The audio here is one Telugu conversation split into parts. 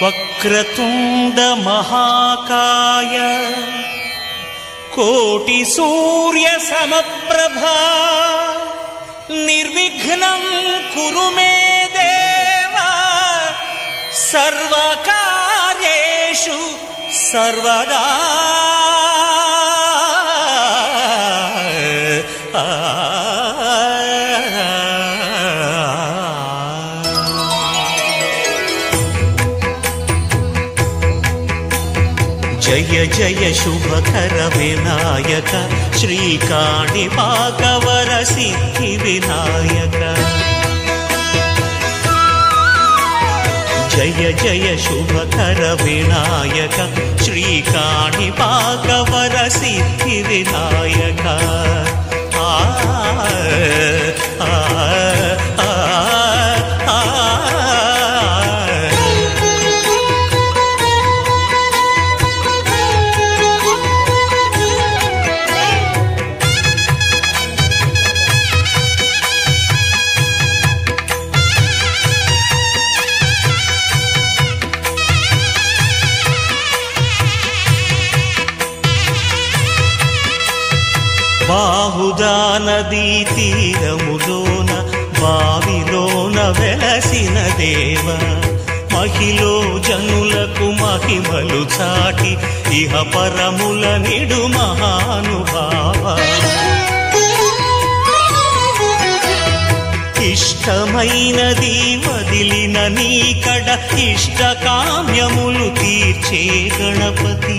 వక్రతుండ మహాకాయ కోటి సూర్య సమప్రభా నిర్విఘ్నం కురు మే దేవా సర్వకార్యేషు సర్వదా. జయ జయ శుభకర వినాయక శ్రీకాణిపాకవర సిద్ధి వినాయక. జయ జయ శుభకర వినాయక శ్రీకాణిపాకవర సిద్ధి వినాయక. ఆ బాహుదా నదీ తీరములోన బావిలోన వెలసిన దేవ మహిలో జనులకు మహిమలు చాటి ఇహ పరముల నిడు మహానుభావ. ఇష్టమైనది వదిలిన నీకడ ఇష్ట కామ్యములు తీర్చే గణపతి.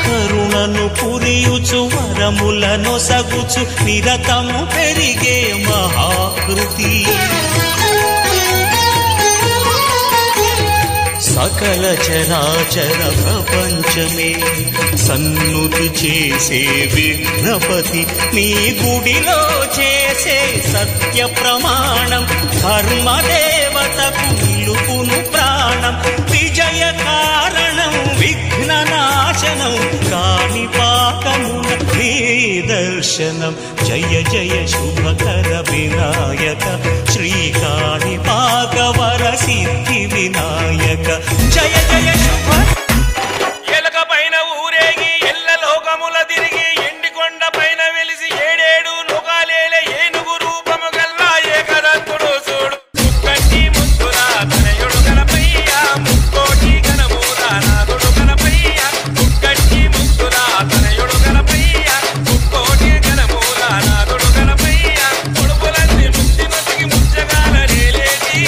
కరుణను పురియుచు వరములను సగుచు నిరతము పెరిగే మహాకృతి. సకల చరాచర ప్రపంచమే సన్నుతి చేసే విఘ్నపతి. నీ గుడిలో చేసే సత్య ప్రమాణం ధర్మదేవతకు నిలుపును ప్రాణం. విజయ కారణం విఘ్న నాశనం కాణిపాకమున నీ దర్శనం. జయ జయ శుభకర వినాయక శ్రీకాణిపాకవర సిద్ధి వినాయక. జయ జయ శుభ. ఎలక పైన ఊరేగి ఎల్ల లోకముల తిరిగి ఎండికొండ పైన వెలిసి ఏడేడు లోకాలేల ఏనుగు రూపము గల్లా ఏకదంతుడు చూడు. ముక్కంటి ముద్దుల తనయుడు గణపయ్య ముక్కోటి గణమూల నాదుడు గణపయ్య. ముక్కంటి ముద్దుల తనయుడు గణపయ్య ముక్కోటి గణమూల నాదుడు గణపయ్య. కొడుకులన్నీ ముక్తి నొసిగి ముచ్చగాల రేలేటి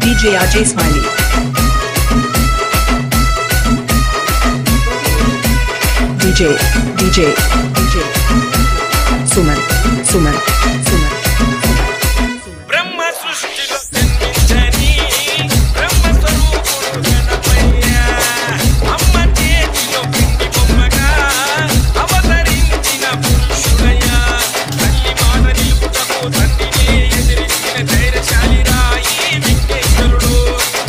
DJ Ajay Smiley. DJ Suman. బ్రహ్మ సృష్టిలో జన్మించని బ్రహ్మ స్వరూపుడు గణపయ్య. అమ్మ చేతిలో పిండి బొమ్మగా అవతరించిన పురుషుడయ్య. తల్లి మాట నిలుపుటకు తండ్రిని ఎదిరించిన ధైర్యశాలి రాయి విఘ్నేశ్వరుడు.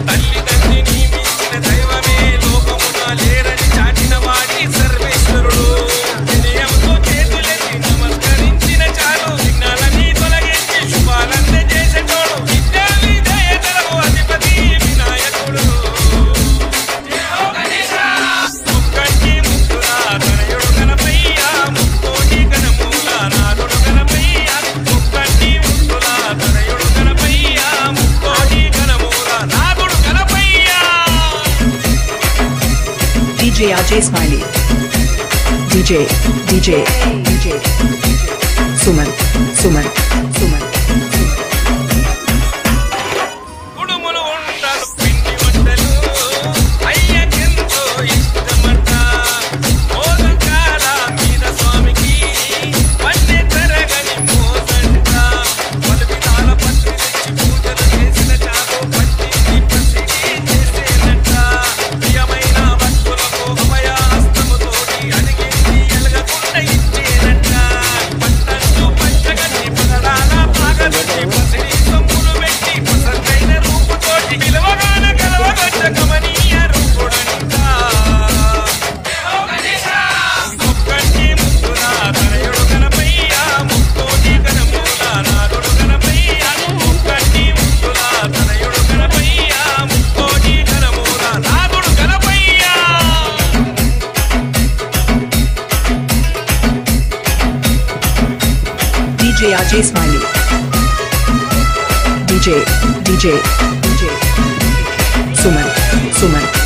తల్లిదండ్రిని మించిన దైవమే లోకమున లేరని చాటిన వాడి సర్వేశ్వరుడు. వినయంతో చేతులెత్తి నమస్కరించిన చాలు విఘ్నాలన్నీ తొలగించి శుభాలన్నీ చేసేటోడు. విద్యా విజయతలకు అధిపతి వినాయకుడు. ముక్కంటి ముద్దుల తనయుడు గణపయ్య ముక్కోటి గణమూల నాదుడు గణపయ్య. ముక్కంటి ముద్దుల తనయుడు గణపయ్య ముక్కోటి గణమూల నాదుడు Ganapayya. DJ Ajay Smiley. DJ Suman. కుడుములు ఉంటారు పిండి వంటలు అయ్యకెంతో ఇష్టమట. మోదకాల మీద స్వామికి పన్నె తరగని మోసంట. పలు విధాల పత్రి తెచ్చి పూజలు చేసిన చాలు పట్టింది పసిడి చేసేనట. ప్రియమైన భక్తులకు అభయ హస్తముతోటి అడిగింది ఎలగకుండా ఇచ్చేనట. Ajay Smiley. DJ Suman.